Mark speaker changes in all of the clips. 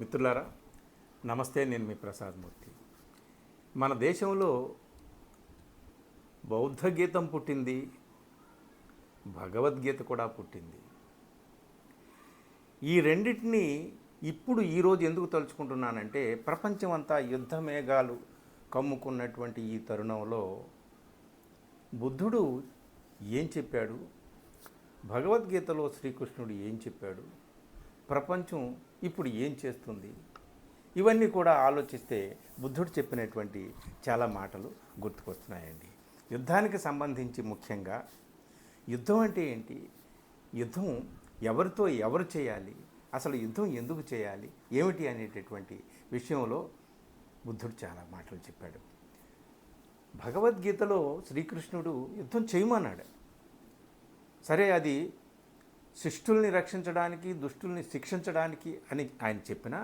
Speaker 1: మిత్రులారా, నమస్తే. నేను మీ ప్రసాద్ మూర్తి. మన దేశంలో బౌద్ధ గీతం పుట్టింది, భగవద్గీత కూడా పుట్టింది. ఈ రెండింటినీ ఇప్పుడు ఈరోజు ఎందుకు తలుచుకుంటున్నానంటే, ప్రపంచం అంతా యుద్ధ మేఘాలు కమ్ముకున్నటువంటి ఈ తరుణంలో బుద్ధుడు ఏం చెప్పాడు, భగవద్గీతలో శ్రీకృష్ణుడు ఏం చెప్పాడు, ప్రపంచం ఇప్పుడు ఏం చేస్తుంది, ఇవన్నీ కూడా ఆలోచిస్తే బుద్ధుడు చెప్పినటువంటి చాలా మాటలు గుర్తుకొస్తున్నాయండి. యుద్ధానికి సంబంధించి ముఖ్యంగా యుద్ధం అంటే ఏంటి, యుద్ధం ఎవరితో ఎవరు చేయాలి, అసలు యుద్ధం ఎందుకు చేయాలి, ఏమిటి అనేటటువంటి విషయంలో బుద్ధుడు చాలా మాటలు చెప్పాడు. భగవద్గీతలో శ్రీకృష్ణుడు యుద్ధం చేయమన్నాడు. సరే, అది శిష్టుల్ని రక్షించడానికి, దుష్టుల్ని శిక్షించడానికి అని ఆయన చెప్పినా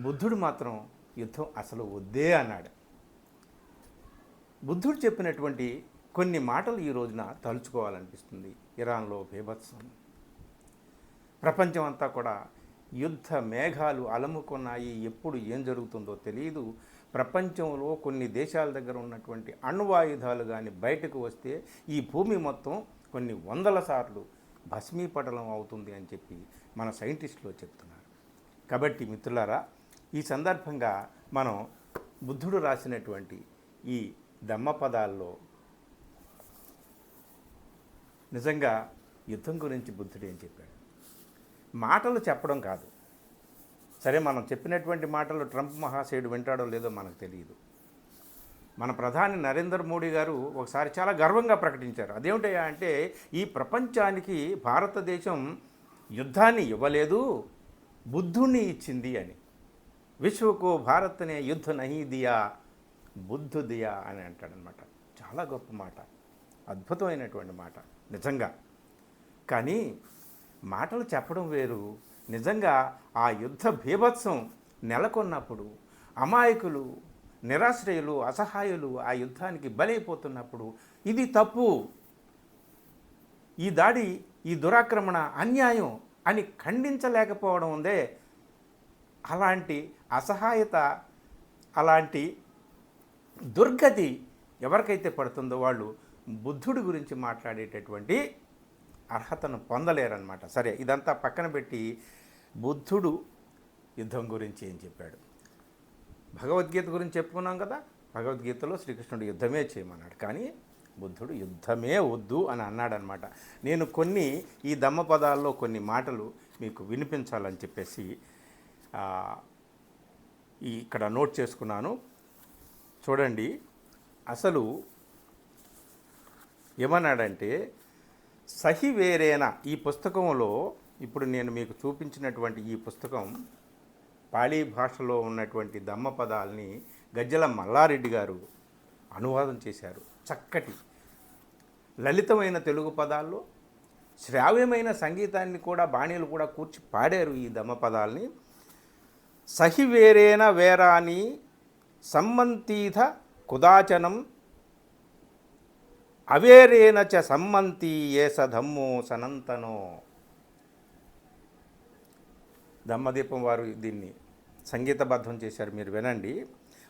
Speaker 1: బుద్ధుడు మాత్రం యుద్ధం అసలు వద్దే అన్నాడు. బుద్ధుడు చెప్పినటువంటి కొన్ని మాటలు ఈ రోజున తలుచుకోవాలనిపిస్తుంది. ఇరాన్లో బీభత్సం, ప్రపంచం అంతా కూడా యుద్ధ మేఘాలు అలముకున్నాయి. ఎప్పుడు ఏం జరుగుతుందో తెలియదు. ప్రపంచంలో కొన్ని దేశాల దగ్గర ఉన్నటువంటి అణ్వాయుధాలు కానీ బయటకు వస్తే ఈ భూమి మొత్తం కొన్ని వందల సార్లు భస్మీపటలం అవుతుంది అని చెప్పి మన సైంటిస్టులు చెప్తున్నారు. కాబట్టి మిత్రులారా, ఈ సందర్భంగా మనం బుద్ధుడు రాసినటువంటి ఈ ధమ్మపదాల్లో నిజంగా యుద్ధం గురించి బుద్ధుడు ఏం చెప్పాడు, మాటలు చెప్పడం కాదు. సరే, మనం చెప్పినటువంటి మాటలు ట్రంప్ మహాశయుడు వింటాడో లేదో మనకు తెలియదు. మన ప్రధాని నరేంద్ర మోడీ గారు ఒకసారి చాలా గర్వంగా ప్రకటించారు. అదేమిటయ్యా అంటే, ఈ ప్రపంచానికి భారతదేశం యుద్ధాన్ని ఇవ్వలేదు, బుద్ధుణ్ణి ఇచ్చింది అని. విశ్వకు భారత్నే యుద్ధ నహీ దియా, బుద్ధు దియా అని అంటాడనమాట. చాలా గొప్ప మాట, అద్భుతమైనటువంటి మాట నిజంగా. కానీ మాటలు చెప్పడం వేరు, నిజంగా ఆ యుద్ధ బీభత్సం నెలకొన్నప్పుడు అమాయకులు, నిరాశ్రయులు, అసహాయులు ఆ యుద్ధానికి బలైపోతున్నప్పుడు ఇది తప్పు, ఈ దాడి, ఈ దురాక్రమణ అన్యాయం అని ఖండించలేకపోవడం ఉందే, అలాంటి అసహాయత, అలాంటి దుర్గతి ఎవరికైతే పడుతుందో వాళ్ళు బుద్ధుడి గురించి మాట్లాడేటటువంటి అర్హతను పొందలేరన్నమాట. సరే, ఇదంతా పక్కన పెట్టి బుద్ధుడు యుద్ధం గురించి ఏం చెప్పాడు. భగవద్గీత గురించి చెప్పుకున్నాం కదా. భగవద్గీతలో శ్రీకృష్ణుడు యుద్ధమే చేయమన్నాడు, కానీ బుద్ధుడు యుద్ధమే వద్దు అని అన్నాడనమాట. నేను కొన్ని ఈ ధమ్మపదాల్లో కొన్ని మాటలు మీకు వినిపించాలని చెప్పేసి ఇక్కడ నోట్ చేసుకున్నాను. చూడండి, అసలు ఏమన్నాడంటే, సహి వేరేనా, ఈ పుస్తకంలో ఇప్పుడు నేను మీకు చూపించినటువంటి ఈ పుస్తకం పాళీ భాషలో ఉన్నటువంటి ధమ్మపదాలని గజ్జల మల్లారెడ్డి గారు అనువాదం చేశారు. చక్కటి లలితమైన తెలుగు పదాల్లో శ్రావ్యమైన సంగీతాన్ని కూడా బాణీలు కూడా కూర్చి పాడారు ఈ ధమ్మపదాలని. సహి వేరేన వేరాని సమ్మంతీథ కుదాచనం అవేరేన చ సమ్మంతి ఏస ధమ్మో సనంతనో. ధమ్మదీపం వారు దీన్ని సంగీతబద్ధం చేశారు, మీరు వినండి.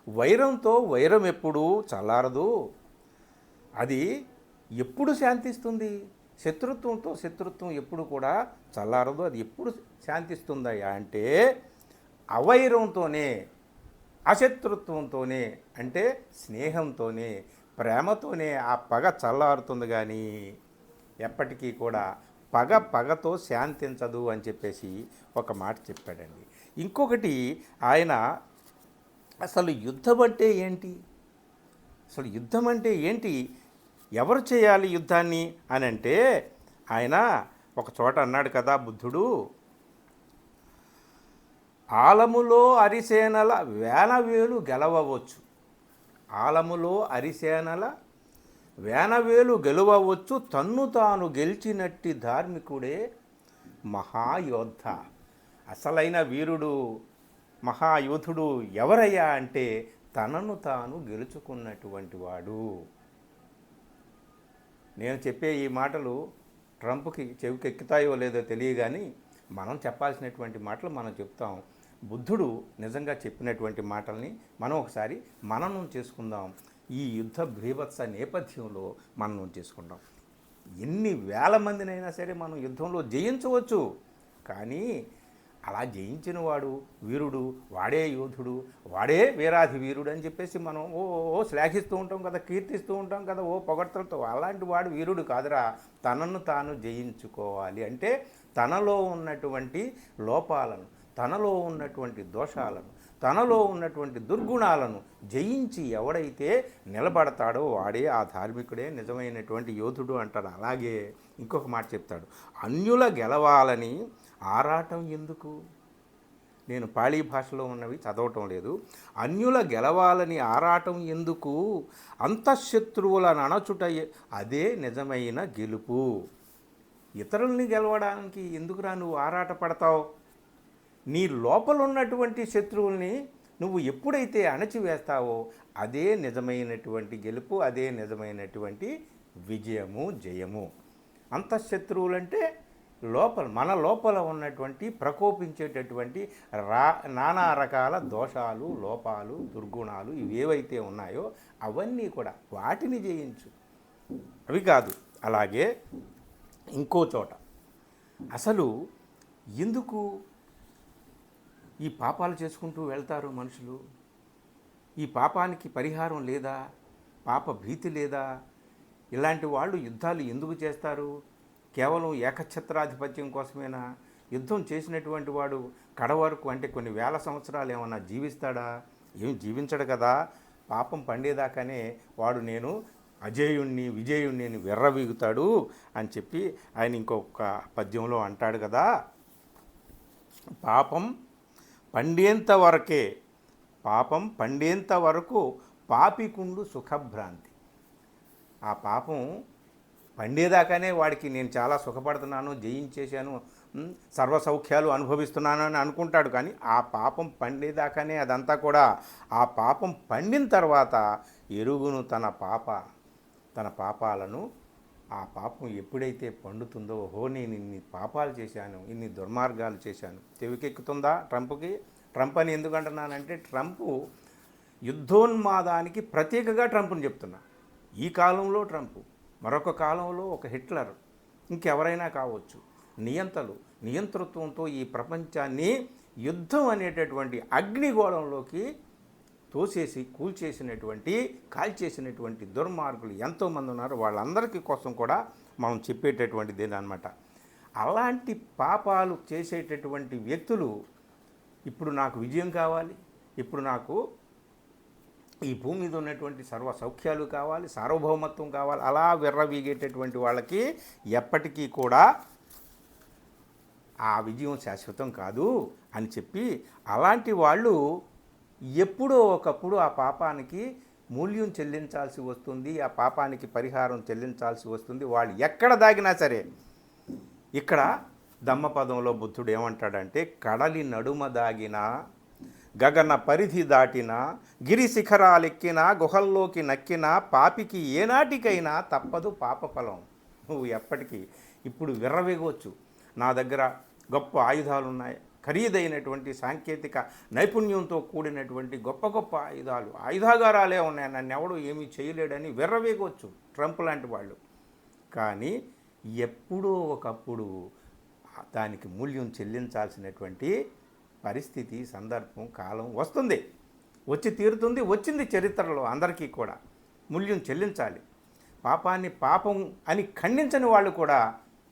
Speaker 1: వైరంతో వైరం ఎప్పుడు చల్లారదు, అది ఎప్పుడు శాంతిస్తుంది. శత్రుత్వంతో శత్రుత్వం ఎప్పుడు కూడా చల్లారదు, అది ఎప్పుడు శాంతిస్తుందయ్యా అంటే అవైరంతోనే, అశత్రుత్వంతోనే, అంటే స్నేహంతోనే, ప్రేమతోనే ఆ పగ చల్లారుతుంది. కానీ ఎప్పటికీ కూడా పగతో శాంతించదు అని చెప్పేసి ఒక మాట చెప్పాడండి. ఇంకొకటి, ఆయన అసలు యుద్ధం అంటే ఏంటి, అసలు యుద్ధం అంటే ఏంటి, ఎవరు చేయాలి యుద్ధాన్ని అని అంటే, ఆయన ఒక చోట అన్నాడు కదా బుద్ధుడు, ఆలములో అరిసేనల వేనవేలు గెలవవచ్చు, ఆలములో అరిసేనల వేనవేలు గెలవవచ్చు, తన్ను తాను గెలిచినట్టి ధార్మికుడే మహాయోద్ధ. అసలైన వీరుడు, మహాయోధుడు ఎవరయ్యా అంటే తనను తాను గెలుచుకున్నటువంటి వాడు. నేను చెప్పే ఈ మాటలు ట్రంప్కి చెవికెక్కుతాయో లేదో తెలియగాని మనం చెప్పాల్సినటువంటి మాటలు మనం చెప్తాం. బుద్ధుడు నిజంగా చెప్పినటువంటి మాటల్ని మనం ఒకసారి మననం చేసుకుందాం. ఈ యుద్ధ బీభత్స నేపథ్యంలో మననం చేసుకుందాం. ఎన్ని వేల మందినైనా సరే మనం యుద్ధంలో జయించవచ్చు, కానీ అలా జయించిన వాడు వీరుడు, వాడే యోధుడు, వాడే వీరాధి వీరుడు అని చెప్పేసి మనం ఓ శ్లాఘిస్తూ ఉంటాం కదా, కీర్తిస్తూ ఉంటాం కదా, ఓ పొగడ్తలతో. అలాంటి వాడు వీరుడు కాదురా. తనను తాను జయించుకోవాలి అంటే తనలో ఉన్నటువంటి లోపాలను, తనలో ఉన్నటువంటి దోషాలను, తనలో ఉన్నటువంటి దుర్గుణాలను జయించి ఎవడైతే నిలబడతాడో వాడే ఆ ధార్మికుడే నిజమైనటువంటి యోధుడు అంటారు. అలాగే ఇంకొక మాట చెప్తాడు, అన్యుల గెలవాలని ఆరాటం ఎందుకు. నేను పాళీ భాషలో ఉన్నవి చదవటం లేదు. అన్యుల గెలవాలని ఆరాటం ఎందుకు, అంతఃశత్రువులను అణచుట అదే నిజమైన గెలుపు. ఇతరుల్ని గెలవడానికి ఎందుకురా నువ్వు ఆరాట పడతావు? నీ లోపల ఉన్నటువంటి శత్రువుల్ని నువ్వు ఎప్పుడైతే అణచివేస్తావో అదే నిజమైనటువంటి గెలుపు, అదే నిజమైనటువంటి విజయము, జయము. అంతఃశత్రువులంటే మన లోపల ఉన్నటువంటి ప్రకోపించేటటువంటి నానా రకాల దోషాలు, లోపాలు, దుర్గుణాలు ఇవేవైతే ఉన్నాయో అవన్నీ కూడా వాటిని జయించు, అవి కాదు. అలాగే ఇంకో చోట అసలు ఎందుకు ఈ పాపాలు చేసుకుంటూ వెళ్తారు మనుషులు? ఈ పాపానికి పరిహారం లేదా? పాప భీతి లేదా? ఇలాంటి వాళ్ళు యుద్ధాలు ఎందుకు చేస్తారు? కేవలం ఏకఛత్రాధిపత్యం కోసమేనా? యుద్ధం చేసినటువంటి వాడు కడవరకు అంటే కొన్ని వేల సంవత్సరాలు ఏమన్నా జీవిస్తాడా? ఏం జీవించడు కదా. పాపం పండేదాకానే వాడు నేను అజేయుణ్ణి, విజయుణ్ణి అని విర్రవీగుతాడు అని చెప్పి ఆయన ఇంకొక పద్యంలో అంటాడు కదా, పాపం పండేంత వరకే, పాపం పండేంత వరకు పాపికుండు సుఖభ్రాంతి. ఆ పాపం పండేదాకానే వాడికి నేను చాలా సుఖపడుతున్నాను, జయించేశాను, సర్వసౌఖ్యాలు అనుభవిస్తున్నాను అని అనుకుంటాడు. కానీ ఆ పాపం పండేదాకానే అదంతా కూడా. ఆ పాపం పండిన తర్వాత ఎరుగును తన పాపాలను. ఆ పాపం ఎప్పుడైతే పండుతుందో, ఓహో నేను ఇన్ని పాపాలు చేశాను, ఇన్ని దుర్మార్గాలు చేశాను, చెవికెక్కుతుందా ట్రంప్కి? ట్రంప్ అని ఎందుకు అంటున్నానంటే, ట్రంప్ యుద్ధోన్మాదానికి ప్రతీకగా ట్రంప్ని చెప్తున్నా. ఈ కాలంలో ట్రంప్, మరొక కాలంలో ఒక హిట్లర్, ఇంకెవరైనా కావచ్చు. నియంతృత్వంతో ఈ ప్రపంచాన్ని యుద్ధం అనేటటువంటి అగ్నిగోళంలోకి తోసేసి కాల్చేసినటువంటి దుర్మార్గులు ఎంతోమంది ఉన్నారు. వాళ్ళందరికీ కోసం కూడా మనం చెప్పేటటువంటిది అనమాట. అలాంటి పాపాలు చేసేటటువంటి వ్యక్తులు ఇప్పుడు నాకు విజయం కావాలి, ఇప్పుడు నాకు ఈ భూమి మీద ఉన్నటువంటి సర్వ సౌఖ్యాలు కావాలి, సార్వభౌమత్వం కావాలి, అలా విర్రవీగేటటువంటి వాళ్ళకి ఎప్పటికీ కూడా ఆ విజయం శాశ్వతం కాదు అని చెప్పి, అలాంటి వాళ్ళు ఎప్పుడో ఒకప్పుడు ఆ పాపానికి మూల్యం చెల్లించాల్సి వస్తుంది, ఆ పాపానికి పరిహారం చెల్లించాల్సి వస్తుంది. వాళ్ళు ఎక్కడ దాగినా సరే. ఇక్కడ ధమ్మపదంలో బుద్ధుడు ఏమంటాడంటే, కడలి నడుమ దాగిన, గగన పరిధి దాటిన, గిరి శిఖరాలెక్కిన, గుహల్లోకి నక్కిన పాపికి ఏనాటికైనా తప్పదు పాపఫలం. నువ్వు ఎప్పటికీ ఇప్పుడు విర్రవేగవచ్చు. నా దగ్గర గొప్ప ఆయుధాలు ఉన్నాయి, ఖరీదైనటువంటి సాంకేతిక నైపుణ్యంతో కూడినటువంటి గొప్ప గొప్ప ఆయుధాగారాలే ఉన్నాయి, నన్ను ఎవడు ఏమీ చేయలేడని విర్రవేగవచ్చు ట్రంప్ లాంటి వాళ్ళు. కానీ ఎప్పుడో ఒకప్పుడు దానికి మూల్యం చెల్లించాల్సినటువంటి పరిస్థితి, సందర్భం, కాలం వస్తుంది, వచ్చి తీరుతుంది, వచ్చింది చరిత్రలో అందరికీ కూడా. మూల్యం చెల్లించాలి. పాపాన్ని పాపం అని ఖండించని వాళ్ళు కూడా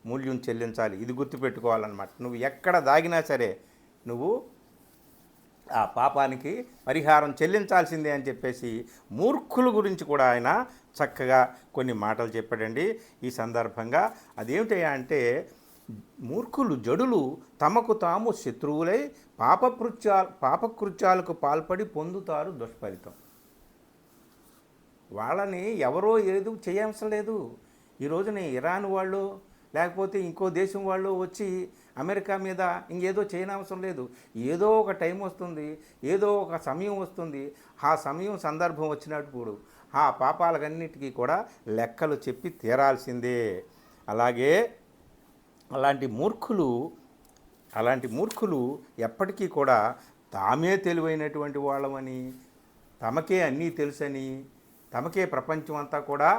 Speaker 1: మూల్యం చెల్లించాలి. ఇది గుర్తుపెట్టుకోవాలన్నమాట. నువ్వు ఎక్కడ దాగినా సరే నువ్వు ఆ పాపానికి పరిహారం చెల్లించాల్సిందే అని చెప్పేసి మూర్ఖుల గురించి కూడా ఆయన చక్కగా కొన్ని మాటలు చెప్పాడండి ఈ సందర్భంగా. అదేమిటయ్యా అంటే, మూర్ఖులు, జడులు తమకు తాము శత్రువులై పాపకృత్యాలకు పాల్పడి పొందుతారు దుష్ఫలితం. వాళ్ళని ఎవరో ఏదో చేయవలసిన లేదు. ఈ రోజున ఇరాన్ వాళ్ళు లేకపోతే ఇంకో దేశం వాళ్ళు వచ్చి అమెరికా మీద ఇంకేదో చేయనవసరం లేదు. ఏదో ఒక టైం వస్తుంది, ఏదో ఒక సమయం వస్తుంది. ఆ సమయం, సందర్భం వచ్చినప్పుడు ఆ పాపాలన్నిటికీ కూడా లెక్కలు చెప్పి తీరాల్సిందే. అలాగే అలాంటి మూర్ఖులు అలాంటి మూర్ఖులు ఎప్పటికీ కూడా తామే తెలివైనటువంటి వాళ్ళమని, తమకే అన్నీ తెలుసని, తమకే ప్రపంచం అంతా కూడా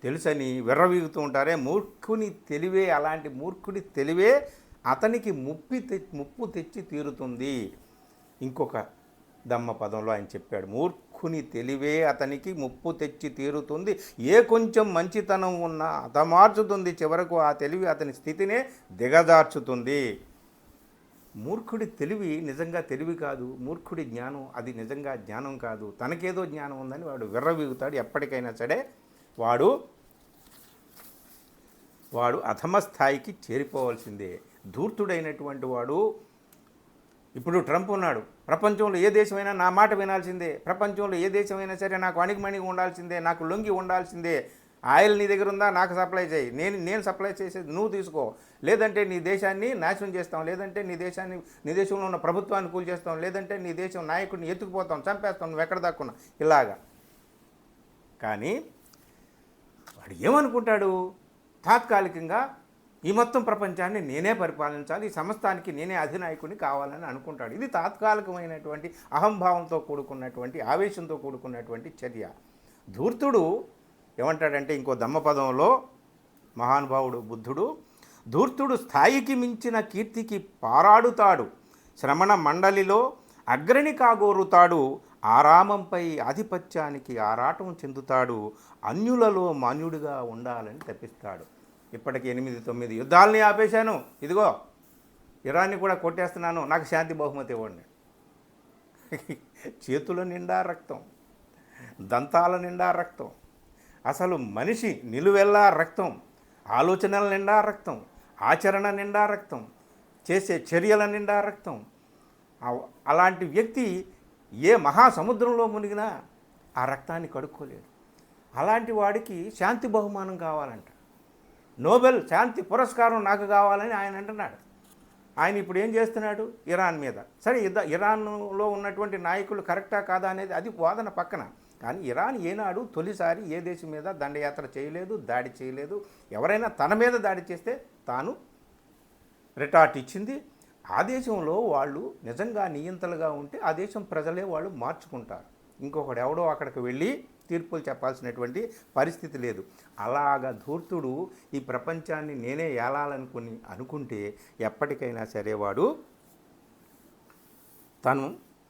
Speaker 1: తెలుసని విర్రవీగుతూ ఉంటారే. మూర్ఖుని తెలివే, అలాంటి మూర్ఖుడి తెలివే అతనికి ముప్పు తెచ్చి తీరుతుంది. ఇంకొక దమ్మ పదంలో ఆయన చెప్పాడు, మూర్ఖుని తెలివే అతనికి ముప్పు తెచ్చి తీరుతుంది, ఏ కొంచెం మంచితనం ఉన్నా హతమార్చుతుంది, చివరకు ఆ తెలివి అతని స్థితినే దిగజార్చుతుంది. మూర్ఖుడి తెలివి నిజంగా తెలివి కాదు, మూర్ఖుడి జ్ఞానం అది నిజంగా జ్ఞానం కాదు, తనకేదో జ్ఞానం ఉందని వాడు విర్రవీగుతాడు. ఎప్పటికైనా సరే వాడు అధమ స్థాయికి చేరిపోవాల్సిందే. ధూర్తుడైనటువంటి వాడు, ఇప్పుడు ట్రంప్ ఉన్నాడు, ప్రపంచంలో ఏ దేశమైనా నా మాట వినాల్సిందే, ప్రపంచంలో ఏ దేశమైనా సరే నాకు అణిగిమణిగి ఉండాల్సిందే, నాకు లొంగి ఉండాల్సిందే, ఆయిల్ నీ దగ్గర ఉందా నాకు సప్లై చేయి, నేను సప్లై చేసేది నువ్వు తీసుకో, లేదంటే నీ దేశాన్ని నాశనం చేస్తాం, లేదంటే నీ దేశంలో ఉన్న ప్రభుత్వాన్ని కూల్చేస్తాం, లేదంటే నీ దేశం నాయకుడిని ఎత్తుకుపోతాం, చంపేస్తాం, నువ్వు ఎక్కడ దాక్కున్నా, ఇలాగా. కానీ వాడు ఏమనుకుంటాడు, తాత్కాలికంగా ఈ మొత్తం ప్రపంచాన్ని నేనే పరిపాలించాలి, ఈ సమస్తానికి నేనే అధినాయకుడిని కావాలని అనుకుంటాడు. ఇది తాత్కాలికమైనటువంటి అహంభావంతో కూడుకున్నటువంటి, ఆవేశంతో కూడుకున్నటువంటి చర్య. ధూర్తుడు ఏమంటాడంటే, ఇంకో దమ్మపదంలో మహానుభావుడు బుద్ధుడు, ధూర్తుడు స్థాయికి మించిన కీర్తికి పారాడుతాడు, శ్రమణ మండలిలో అగ్రణి కాగోరుతాడు, ఆరామంపై ఆధిపత్యానికి ఆరాటం చెందుతాడు, అన్యులలో మాన్యుడిగా ఉండాలని తప్పిస్తాడు. ఇప్పటికి 8-9 యుద్ధాలని ఆపేశాను, ఇదిగో ఇరాన్ని కూడా కొట్టేస్తున్నాను, నాకు శాంతి బహుమతి ఇవ్వండి. చేతుల నిండా రక్తం, దంతాల నిండా రక్తం, అసలు మనిషి నిలువెల్లా రక్తం, ఆలోచనల నిండా రక్తం, ఆచరణ నిండా రక్తం, చేసే చర్యల నిండా రక్తం. అలాంటి వ్యక్తి ఏ మహాసముద్రంలో మునిగినా ఆ రక్తాన్ని కడుక్కోలేడు. అలాంటి వాడికి శాంతి బహుమానం కావాలంట, నోబెల్ శాంతి పురస్కారం నాకు కావాలని ఆయన అంటున్నాడు. ఆయన ఇప్పుడు ఏం చేస్తున్నాడు, ఇరాన్ మీద. సరే, ఇరాన్లో ఉన్నటువంటి నాయకులు కరెక్టా కాదా అనేది అది వాదన పక్కన. కానీ ఇరాన్ ఏనాడు తొలిసారి ఏ దేశం మీద దండయాత్ర చేయలేదు, దాడి చేయలేదు. ఎవరైనా తన మీద దాడి చేస్తే తాను రిటార్ట్ ఇచ్చింది. ఆ దేశంలో వాళ్ళు నిజంగా నియంతలుగా ఉంటే ఆ దేశం ప్రజలే వాళ్ళు మార్చుకుంటారు. ఇంకొకడు ఎవడో అక్కడికి వెళ్ళి తీర్పులు చెప్పాల్సినటువంటి పరిస్థితి లేదు. అలాగా ధూర్తుడు ఈ ప్రపంచాన్ని నేనే అనుకుంటే ఎప్పటికైనా సరే వాడు తను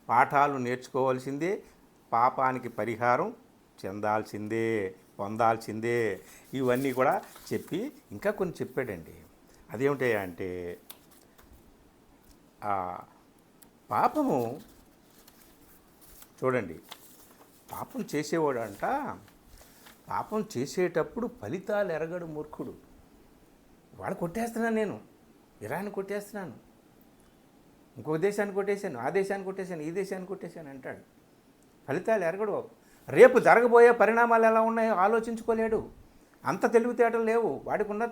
Speaker 1: పాఠాలు నేర్చుకోవాల్సిందే, పాపానికి పరిహారం చెందాల్సిందే, పొందాల్సిందే. ఇవన్నీ కూడా చెప్పి ఇంకా కొన్ని చెప్పాడండి. అదేమిటా అంటే, పాపము చూడండి, పాపం చేసేవాడు అంట, పాపం చేసేటప్పుడు ఫలితాలు ఎరగడు మూర్ఖుడు. వాడు కొట్టేస్తున్నాను, నేను ఇరాన్ కొట్టేస్తున్నాను, ఇంకొక దేశాన్ని కొట్టేశాను, ఆ దేశాన్ని కొట్టేశాను, ఈ దేశాన్ని కొట్టేశాను అంటాడు. ఫలితాలు ఎరగడు. రేపు జరగబోయే పరిణామాలు ఎలా ఉన్నాయో ఆలోచించుకోలేడు. అంత తెలివితేటలు లేవు వాడికి. ఉన్న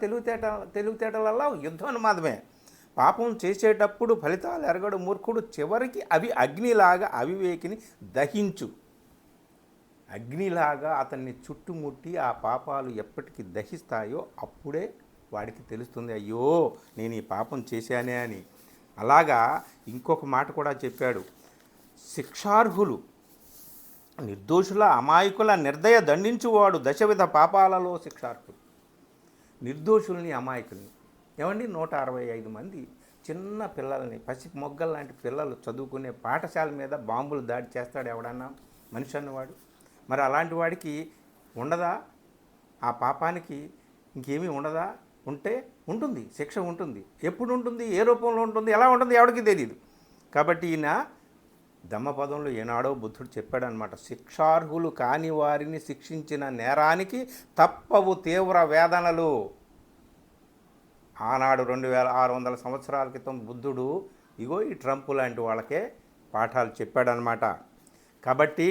Speaker 1: తెలివితేటలలో యుద్ధోన్మాదమే. పాపం చేసేటప్పుడు ఫలితాలు ఎరగడు మూర్ఖుడు, చివరికి అవి అగ్నిలాగా అవివేకిని దహించు. అగ్నిలాగా అతన్ని చుట్టుముట్టి ఆ పాపాలు ఎప్పటికీ దహిస్తాయో అప్పుడే వాడికి తెలుస్తుంది, అయ్యో నేను ఈ పాపం చేశానే అని. అలాగా ఇంకొక మాట కూడా చెప్పాడు, శిక్షార్హులు నిర్దోషుల అమాయకుల నిర్దయ దండించువాడు దశవిధ పాపాలలో శిక్షార్హులు. నిర్దోషుల్ని అమాయకుల్ని ఏమండి, 165 మంది చిన్న పిల్లల్ని, పసి మొగ్గల లాంటి పిల్లలు చదువుకునే పాఠశాల మీద బాంబులు దాడి చేస్తాడు ఎవడన్నా మనిషి అన్నవాడు. మరి అలాంటి వాడికి ఉండదా ఆ పాపానికి ఇంకేమీ ఉండదా? ఉంటే ఉంటుంది, శిక్ష ఉంటుంది. ఎప్పుడు ఉంటుంది, ఏ రూపంలో ఉంటుంది, ఎలా ఉంటుంది ఎవరికి తెలియదు. కాబట్టి ఈయన దమ్మపదంలో ఏనాడో బుద్ధుడు చెప్పాడనమాట, శిక్షార్హులు కాని వారిని శిక్షించిన నేరానికి తప్పవు తీవ్ర వేదనలు. ఆనాడు 2600 సంవత్సరాల క్రితం బుద్ధుడు ఇగో ఈ ట్రంప్ లాంటి వాళ్ళకే పాఠాలు చెప్పాడనమాట. కాబట్టి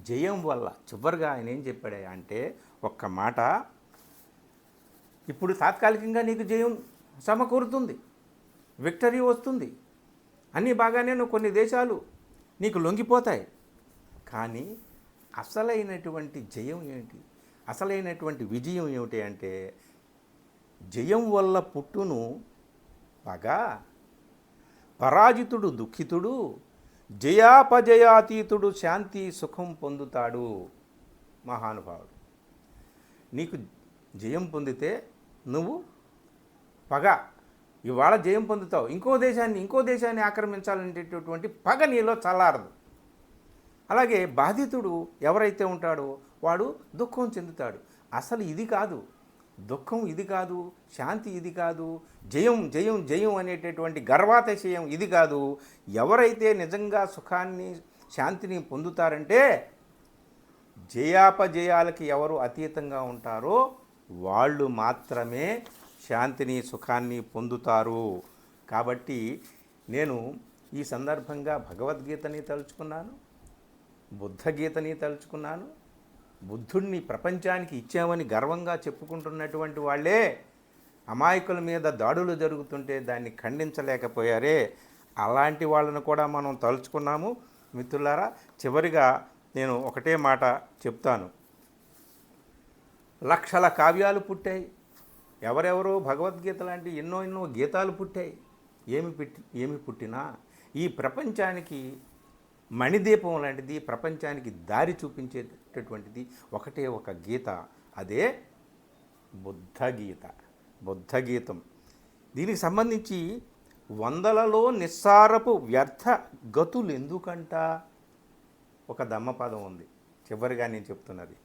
Speaker 1: జయం వల్ల చివరిగా ఆయన ఏం చెప్పాడు అంటే, ఒక్క మాట, ఇప్పుడు తాత్కాలికంగా నీకు జయం సమకూరుతుంది, విక్టరీ వస్తుంది, అన్నీ బాగానే కొన్ని దేశాలు నీకు లొంగిపోతాయి. కానీ అసలైనటువంటి జయం ఏంటి, అసలైనటువంటి విజయం ఏమిటి అంటే, జయం వల్ల పుట్టును పగ, పరాజితుడు దుఃఖితుడు, జయాపజయాతీతుడు శాంతి సుఖం పొందుతాడు. మహానుభావుడు. నీకు జయం పొందితే నువ్వు పగ, ఇవాళ జయం పొందుతావు, ఇంకో దేశాన్ని ఆక్రమించాలనేటటువంటి పగ నీలో చల్లారదు. అలాగే బాధితుడు ఎవరైతే ఉంటాడో వాడు దుఃఖం చెందుతాడు. అసలు ఇది కాదు, దుఃఖం ఇది కాదు, శాంతి ఇది కాదు, జయం జయం జయం అనేటటువంటి గర్వాతిశయం ఇది కాదు. ఎవరైతే నిజంగా సుఖాన్ని శాంతిని పొందుతారంటే జయాపజయాలకి ఎవరు అతీతంగా ఉంటారో వాళ్ళు మాత్రమే శాంతిని సుఖాన్ని పొందుతారు. కాబట్టి నేను ఈ సందర్భంగా భగవద్గీతని తలుచుకున్నాను, బుద్ధగీతని తలుచుకున్నాను. బుద్ధుడిని ప్రపంచానికి ఇచ్చామని గర్వంగా చెప్పుకుంటున్నటువంటి వాళ్ళే అమాయకుల మీద దాడులు జరుగుతుంటే దాన్ని ఖండించలేకపోయారే, అలాంటి వాళ్ళను కూడా మనం తలుచుకున్నాము. మిత్రులారా, చివరిగా నేను ఒకటే మాట చెప్తాను. లక్షల కావ్యాలు పుట్టాయి, ఎవరెవరో భగవద్గీత లాంటి ఎన్నో గీతాలు పుట్టాయి. ఏమి పుట్టినా ఈ ప్రపంచానికి మణిదీపం లాంటిది, ప్రపంచానికి దారి చూపించేటటువంటిది ఒకటే ఒక గీత, అదే బుద్ధగీతం. దీనికి సంబంధించి వందలలో నిస్సారపు వ్యర్థ గతులు ఎందుకంట ఒక దమ్మపదం ఉంది. చివరిగా నేను చెప్తున్నది,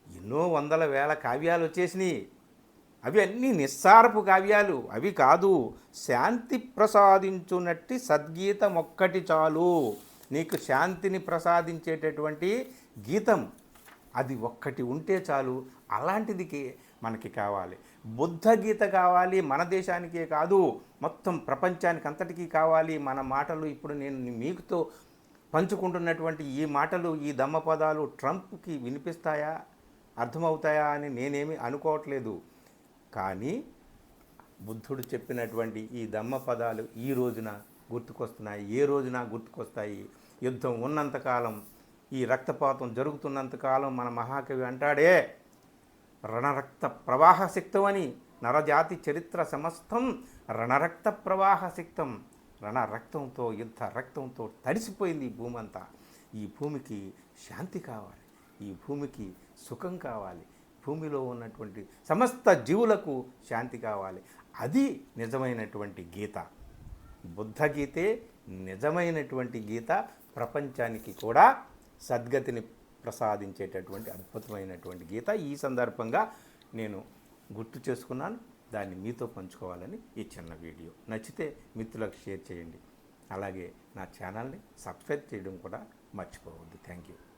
Speaker 1: ఎన్నో వందల వేల కావ్యాలు వచ్చేసినాయి, అవి అన్నీ నిస్సారపు కావ్యాలు, అవి కాదు. శాంతి ప్రసాదించునట్టి సద్గీతం ఒక్కటి చాలు. నీకు శాంతిని ప్రసాదించేటటువంటి గీతం అది ఒక్కటి ఉంటే చాలు. అలాంటిది మనకి కావాలి, బుద్ధగీత కావాలి. మన దేశానికే కాదు, మొత్తం ప్రపంచానికి అంతటికీ కావాలి. మన మాటలు ఇప్పుడు నేను మీకుతో పంచుకుంటున్నటువంటి ఈ మాటలు, ఈ దమ్మపదాలు ట్రంప్కి వినిపిస్తాయా, అర్థమవుతాయా అని నేనేమి అనుకోవట్లేదు. కానీ బుద్ధుడు చెప్పినటువంటి ఈ దమ్మపదాలు ఈ రోజున గుర్తుకొస్తున్నాయి, ఏ రోజున గుర్తుకొస్తాయి. యుద్ధం ఉన్నంతకాలం, ఈ రక్తపాతం జరుగుతున్నంతకాలం మన మహాకవి అంటాడే, రణరక్త ప్రవాహసిక్తం అని. నరజాతి చరిత్ర సమస్తం రణరక్త ప్రవాహసిక్తం. రణరక్తంతో, యుద్ధ రక్తంతో తడిసిపోయింది ఈ భూమి అంతా. ఈ భూమికి శాంతి కావాలి, ఈ భూమికి సుఖం కావాలి, భూమిలో ఉన్నటువంటి సమస్త జీవులకు శాంతి కావాలి. అది నిజమైనటువంటి గీత. బుద్ధగీతే నిజమైనటువంటి గీత, ప్రపంచానికి కూడా సద్గతిని ప్రసాదించేటటువంటి అద్భుతమైనటువంటి గీత. ఈ సందర్భంగా నేను గుర్తు చేసుకున్నాను, దాన్ని మీతో పంచుకోవాలని ఈ చిన్న వీడియో. నచ్చితే మిత్రులకు షేర్ చేయండి, అలాగే నా ఛానల్ని సబ్స్క్రైబ్ చేయడం కూడా మర్చిపోవద్దు. Thank you.